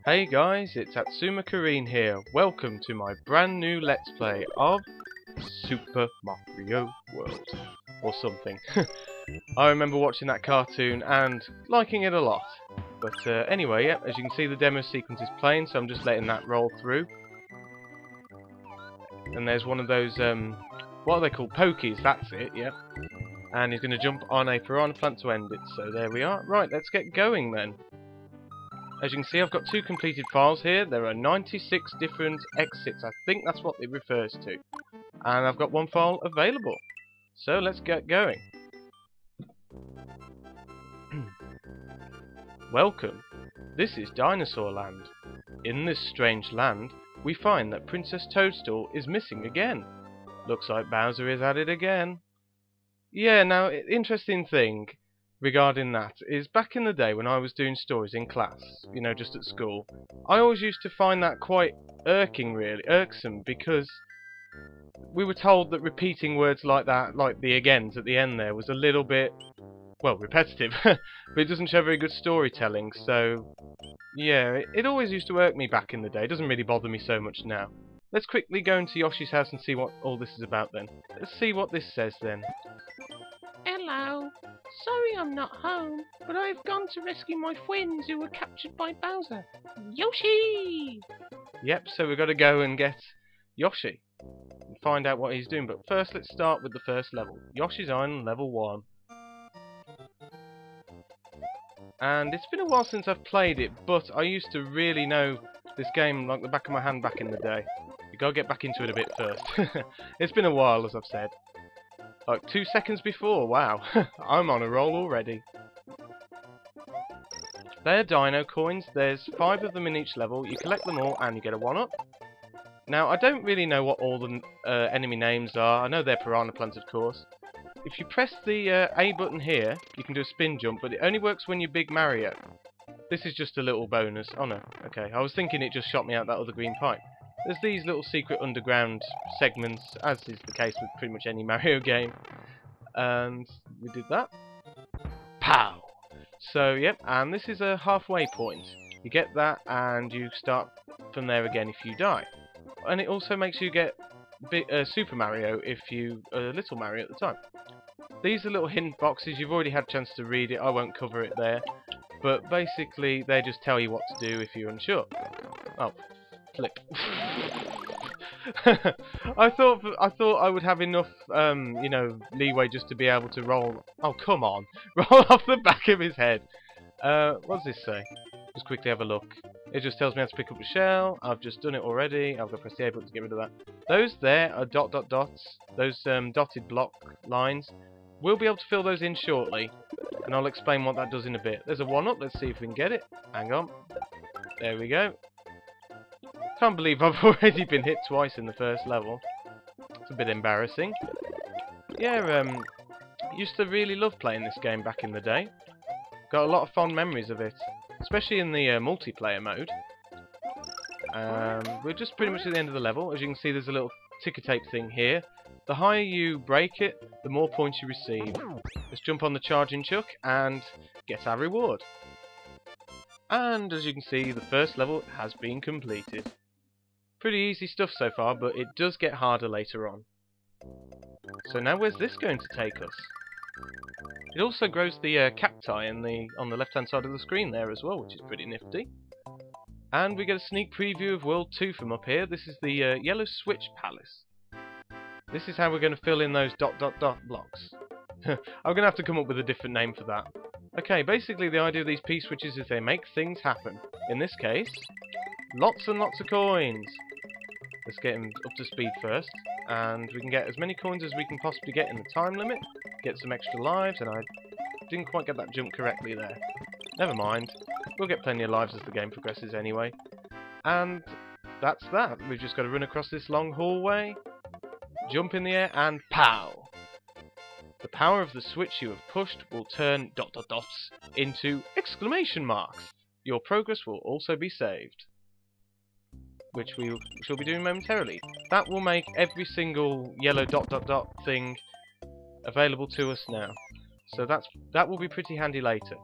Hey guys, it's AtsumaKarin here. Welcome to my brand new Let's Play of Super Mario World. Or something. I remember watching that cartoon and liking it a lot. But anyway, yeah, as you can see the demo sequence is playing, so I'm just letting that roll through. And there's one of those, what are they called? Pokies, that's it, yeah. And he's going to jump on a piranha plant to end it, so there we are. Right, let's get going then. As you can see, I've got two completed files here. There are 96 different exits. I think that's what it refers to. And I've got one file available. So let's get going. Welcome. This is Dinosaur Land. In this strange land, we find that Princess Toadstool is missing again. Looks like Bowser is at it again. Yeah, now, interesting thing regarding that is back in the day when I was doing stories in class, you know, just at school, I always used to find that quite irksome, because we were told that repeating words like that, like the agains at the end there, was a little bit, well, repetitive, but it doesn't show very good storytelling, so yeah, it always used to irk me back in the day. It doesn't really bother me so much now. Let's quickly go into Yoshi's house and see what all this is about then. Let's see what this says then. Hello. Sorry I'm not home, but I've gone to rescue my friends who were captured by Bowser. Yoshi! Yep, so we've got to go and get Yoshi and find out what he's doing. But first, let's start with the first level. Yoshi's on level 1. And it's been a while since I've played it, but I used to really know this game like the back of my hand back in the day. You gotta get back into it a bit first. It's been a while, as I've said. Like 2 seconds before, wow. I'm on a roll already. They're dino coins. There's 5 of them in each level. You collect them all and you get a 1-up. Now, I don't really know what all the enemy names are. I know they're piranha plants, of course. If you press the A button here, you can do a spin jump, but it only works when you're Big Mario. This is just a little bonus. Oh no, okay. I was thinking it just shot me out that other green pipe. There's these little secret underground segments, as is the case with pretty much any Mario game. And we did that. Pow! So, yep, and this is a halfway point. You get that, and you start from there again if you die. And it also makes you get Super Mario if you Little Mario at the time. These are little hint boxes. You've already had a chance to read it. I won't cover it there. But basically, they just tell you what to do if you're unsure. Oh. Flip. I thought I would have enough, you know, leeway just to be able to roll. Oh, come on, roll off the back of his head. What does this say? Just quickly have a look. It just tells me how to pick up the shell. I've just done it already. I've got to press the A button to get rid of that. Those there are dots. Those dotted block lines. We'll be able to fill those in shortly, and I'll explain what that does in a bit. There's a 1-up. Let's see if we can get it. Hang on. There we go. Can't believe I've already been hit twice in the first level. It's a bit embarrassing. Yeah, used to really love playing this game back in the day. Got a lot of fond memories of it, especially in the multiplayer mode. We're just pretty much at the end of the level. As you can see, there's a little ticker tape thing here. The higher you break it, the more points you receive. Let's jump on the charging chuck and get our reward. And as you can see, the first level has been completed. Pretty easy stuff so far, but it does get harder later on. So now where's this going to take us? It also grows the cacti on the left-hand side of the screen there as well, which is pretty nifty. And we get a sneak preview of World 2 from up here. This is the Yellow Switch Palace. This is how we're going to fill in those ... blocks. I'm going to have to come up with a different name for that. Okay, basically the idea of these P-switches is they make things happen. In this case, lots and lots of coins. Let's get him up to speed first, and we can get as many coins as we can possibly get in the time limit, get some extra lives, and I didn't quite get that jump correctly there. Never mind, we'll get plenty of lives as the game progresses anyway. And that's that. We've just got to run across this long hallway, jump in the air, and pow! The power of the switch you have pushed will turn ... into exclamation marks. Your progress will also be saved, which we shall be doing momentarily. That will make every single yellow ... thing available to us now. So that will be pretty handy later.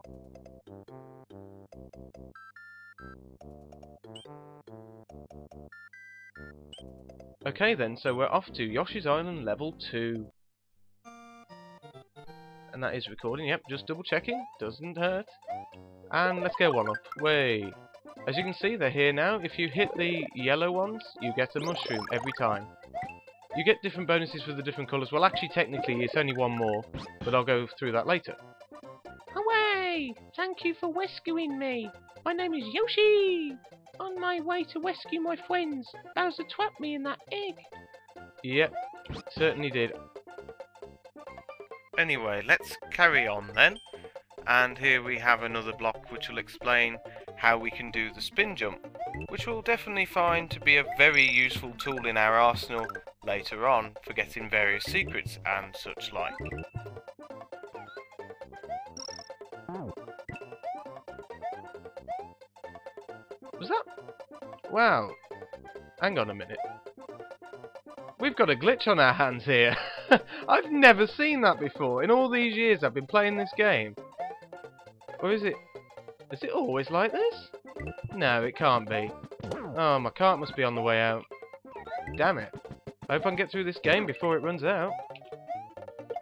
Okay then, so we're off to Yoshi's Island level 2. And that is recording, yep, just double checking, doesn't hurt. And let's go one up, way. As you can see, they're here now. If you hit the yellow ones, you get a mushroom every time. You get different bonuses for the different colours. Well, actually, technically, it's only one more, but I'll go through that later. Hooray! Thank you for rescuing me. My name is Yoshi. On my way to rescue my friends. Bowser trapped me in that egg. Yep, certainly did. Anyway, let's carry on then. And here we have another block which will explain how we can do the spin jump, which we'll definitely find to be a very useful tool in our arsenal later on for getting various secrets and such like. Was that? Wow. Hang on a minute. We've got a glitch on our hands here. I've never seen that before. In all these years I've been playing this game. Or is it always like this? No, it can't be. Oh, my cart must be on the way out. Damn it. I hope I can get through this game before it runs out.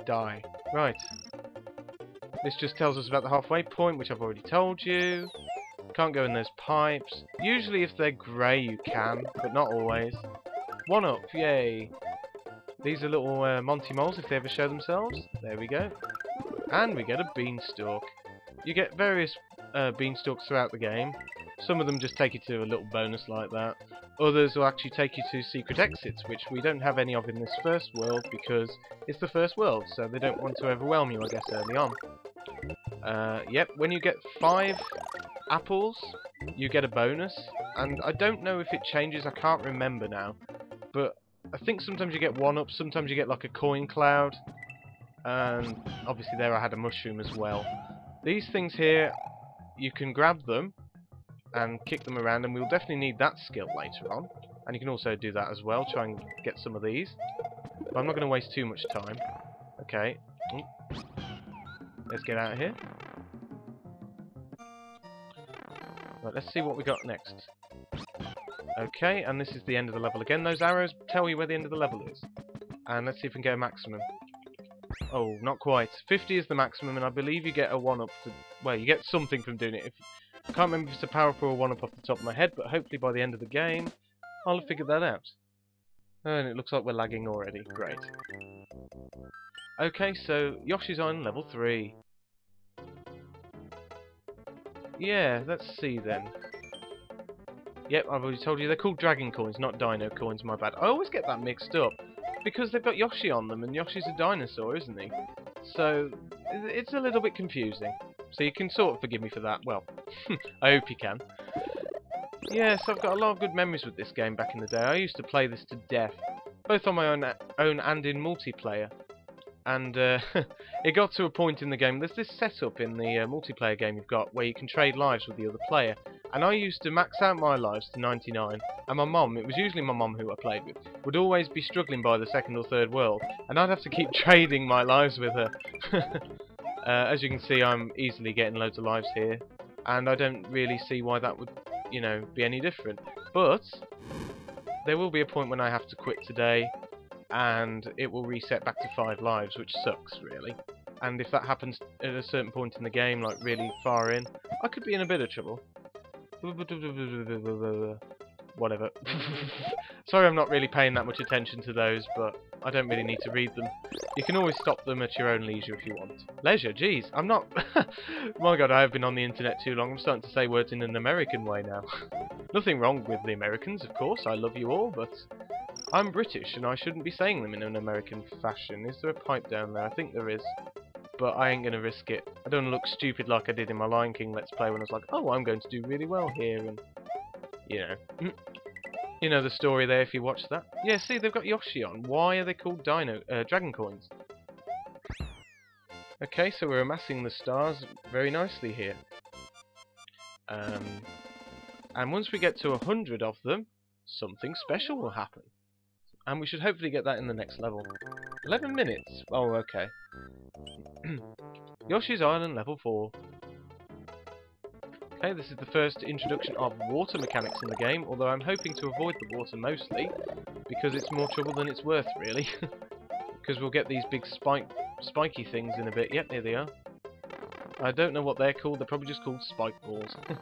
Die. Right. This just tells us about the halfway point, which I've already told you. Can't go in those pipes. Usually if they're grey you can, but not always. One up, yay. These are little Monty Moles if they ever show themselves. There we go. And we get a beanstalk. You get various beanstalks throughout the game. Some of them just take you to a little bonus like that. Others will actually take you to secret exits, which we don't have any of in this first world because it's the first world, so they don't want to overwhelm you, I guess, early on. Yep, when you get 5 apples, you get a bonus, and I don't know if it changes, I can't remember now, but I think sometimes you get 1-up, sometimes you get like a coin cloud, and obviously there I had a mushroom as well. These things here, you can grab them and kick them around, and we'll definitely need that skill later on, and you can also do that as well, try and get some of these, but I'm not going to waste too much time. Okay, let's get out of here. Right, let's see what we got next. Okay, and this is the end of the level again. Those arrows tell you where the end of the level is. And let's see if we can get a maximum. Oh, not quite. 50 is the maximum, and I believe you get a 1-up. Well, you get something from doing it. I can't remember if it's a power-up or a 1-up off the top of my head, but hopefully by the end of the game, I'll have figured that out. And it looks like we're lagging already. Great. Okay, so Yoshi's Island level 3. Yeah, let's see then. Yep, I've already told you, they're called dragon coins, not dino coins, my bad. I always get that mixed up, because they've got Yoshi on them, and Yoshi's a dinosaur, isn't he? So, it's a little bit confusing. So you can sort of forgive me for that. Well, I hope you can. Yes, I've got a lot of good memories with this game back in the day. I used to play this to death, both on my own and in multiplayer. And it got to a point in the game, there's this setup in the multiplayer game you've got where you can trade lives with the other player. And I used to max out my lives to 99, and my mom, it was usually my mom who I played with, would always be struggling by the second or third world, and I'd have to keep trading my lives with her. As you can see, I'm easily getting loads of lives here, and I don't really see why that would, you know, be any different. But there will be a point when I have to quit today, and it will reset back to 5 lives, which sucks, really. And if that happens at a certain point in the game, like really far in, I could be in a bit of trouble. Whatever. Sorry I'm not really paying that much attention to those, but I don't really need to read them. You can always stop them at your own leisure if you want. Leisure? Jeez, I'm not... My god, I have been on the internet too long. I'm starting to say words in an American way now. Nothing wrong with the Americans, of course. I love you all, but... I'm British, and I shouldn't be saying them in an American fashion. Is there a pipe down there? I think there is. But I ain't going to risk it. I don't want to look stupid like I did in my Lion King Let's Play when I was like, oh, I'm going to do really well here, and... You know. You know the story there if you watch that. Yeah, see, they've got Yoshi on. Why are they called dragon coins? Okay, so we're amassing the stars very nicely here. And once we get to 100 of them, something special will happen. And we should hopefully get that in the next level. 11 minutes? Oh, okay. Yoshi's Island level 4. Okay, this is the first introduction of water mechanics in the game, although I'm hoping to avoid the water mostly, because it's more trouble than it's worth, really. Because we'll get these big spiky things in a bit. Yep, here they are. I don't know what they're called. They're probably just called spike balls. No,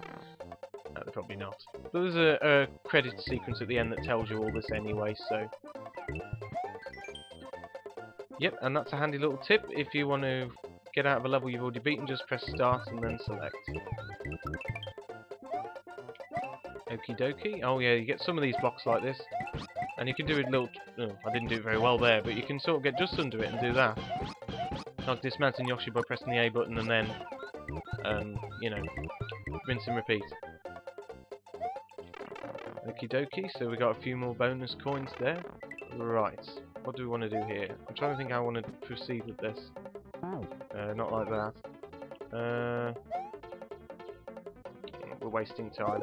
they're probably not. But there's a credit sequence at the end that tells you all this anyway, so... Yep, and that's a handy little tip. If you want to get out of a level you've already beaten, just press start and then select. Okie dokie. Oh yeah, you get some of these blocks like this. And you can do it little... Oh, I didn't do it very well there, but you can sort of get just under it and do that. Like dismounting Yoshi by pressing the A button and then, you know, rinse and repeat. Okie dokie, so we got a few more bonus coins there. Right, what do we want to do here? I'm trying to think how I want to proceed with this. Not like that. We're wasting time.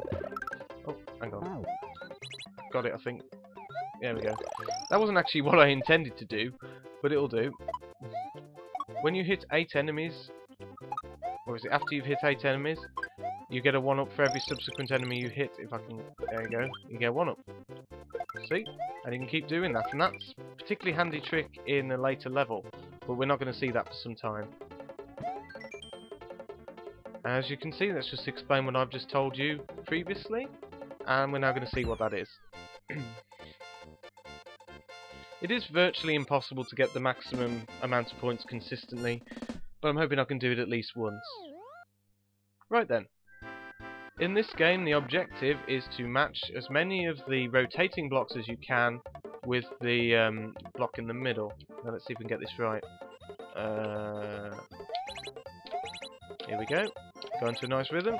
Oh, hang on. Got it, I think. There we go. That wasn't actually what I intended to do, but it'll do. When you hit 8 enemies, or is it after you've hit 8 enemies, you get a 1-up for every subsequent enemy you hit. If I can, there you go, you get 1-up. See? And you can keep doing that, and that's a particularly handy trick in a later level, but we're not going to see that for some time. As you can see, let's just explain what I've just told you previously, and we're now going to see what that is. It is virtually impossible to get the maximum amount of points consistently, but I'm hoping I can do it at least once. Right then. In this game, the objective is to match as many of the rotating blocks as you can with the block in the middle. Now let's see if we can get this right. Here we go. Go into a nice rhythm,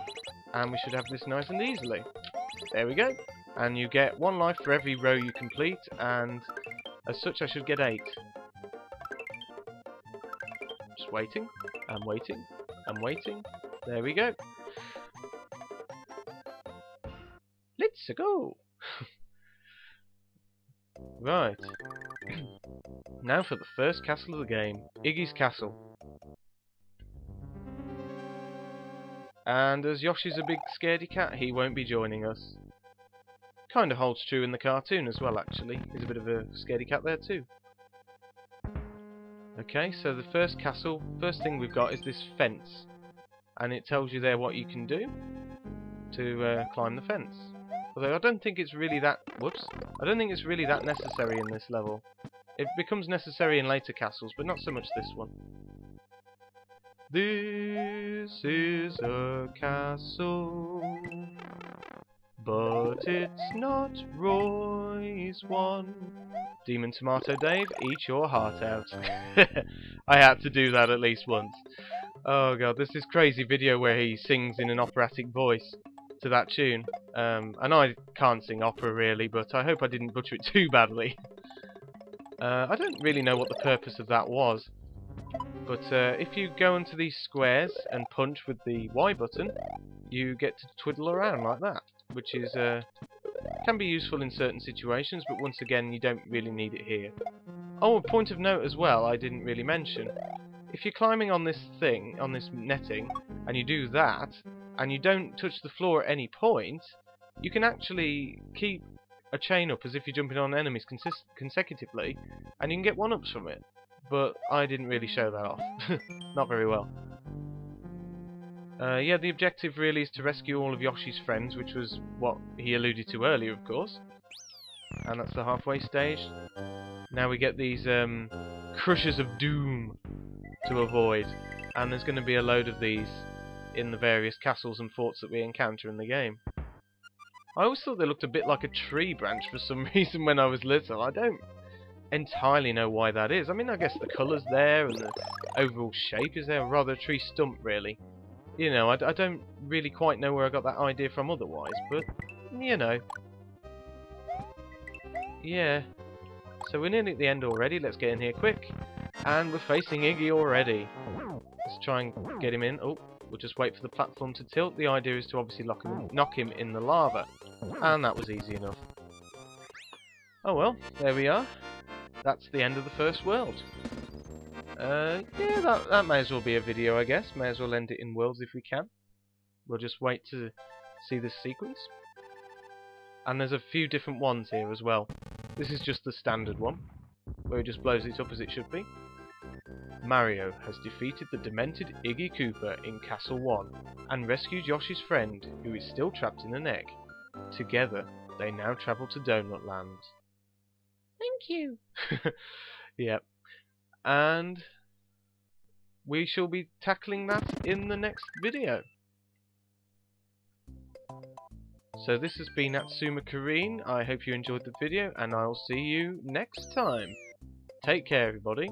and we should have this nice and easily. There we go. And you get 1 life for every row you complete, and as such I should get 8. Just waiting, and waiting, and waiting. There we go. Let's go! Right. Now for the first castle of the game, Iggy's Castle. And as Yoshi's a big scaredy cat, he won't be joining us. Kind of holds true in the cartoon as well, actually. He's a bit of a scaredy cat there too. Okay, so the first castle, first thing we've got is this fence. And it tells you there what you can do to climb the fence. Although I don't think it's really that... Whoops. I don't think it's really that necessary in this level. It becomes necessary in later castles, but not so much this one. This is a castle, but it's not Roy's one. Demon Tomato Dave, eat your heart out. I had to do that at least once. Oh god, there's this crazy video where he sings in an operatic voice to that tune. And I can't sing opera really, but I hope I didn't butcher it too badly. I don't really know what the purpose of that was. But if you go into these squares and punch with the Y button, you get to twiddle around like that, which is can be useful in certain situations, but once again you don't really need it here. Oh, a point of note as well I didn't really mention. If you're climbing on this thing, on this netting, and you do that, and you don't touch the floor at any point, you can actually keep a chain up as if you're jumping on enemies consecutively, and you can get 1-ups from it. But I didn't really show that off. Not very well. Yeah, the objective really is to rescue all of Yoshi's friends, which was what he alluded to earlier, of course. And that's the halfway stage. Now we get these Crushers of Doom to avoid. And there's going to be a load of these in the various castles and forts that we encounter in the game. I always thought they looked a bit like a tree branch for some reason when I was little. I don't entirely know why that is. I mean, I guess the colour's there and the overall shape is there, or rather a tree stump really. You know, I don't really quite know where I got that idea from otherwise, but, you know. Yeah. So we're nearly at the end already, let's get in here quick. And we're facing Iggy already. Let's try and get him in. Oh, we'll just wait for the platform to tilt. The idea is to obviously knock him in the lava. And that was easy enough. Oh well, there we are. That's the end of the first world. Yeah, that may as well be a video, I guess. May as well end it in worlds if we can. We'll just wait to see this sequence. And there's a few different ones here as well. This is just the standard one, where it just blows it up as it should be. Mario has defeated the demented Iggy Koopa in Castle 1 and rescued Yoshi's friend, who is still trapped in an egg. Together, they now travel to Donut Land. Thank you. Yep. And we shall be tackling that in the next video. So this has been AtsumaKarin. I hope you enjoyed the video, and I'll see you next time. Take care, everybody.